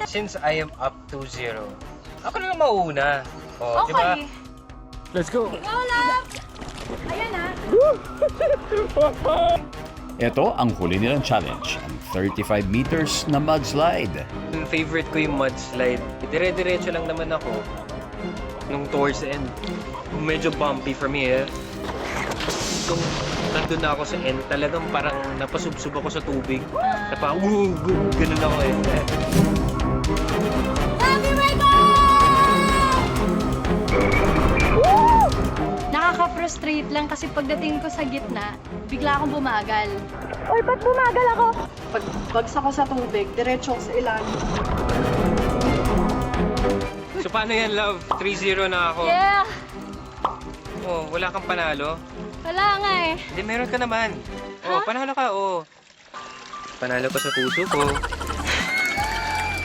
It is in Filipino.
since I am up 2-0, ako na lang mauuna. Oh, di ba? Okay. Let's go! Go, love! Ayan na. Ito ang huli nilang challenge, ang 35 meters na mudslide. Yung favorite ko yung mudslide. Dire-diretso lang naman ako nung towards end. Medyo bumpy for me eh. Nung nandun na ako sa end, talagang parang napasubsob ako sa tubig. Ganun ako eh. Happy Rico! Nakaka-frustrate lang kasi pagdating ko sa gitna, bigla akong bumagal. Oy, ba't bumagal ako? Pag bagsak ko sa tubig, diretso ako sa ilalim. So paano yan, love? 3-0 na ako. Yeah! Oh, wala kang panalo? Wala nga eh. Hindi, meron ka naman. Oh, panalo ka, oh. Panalo ka sa puso ko.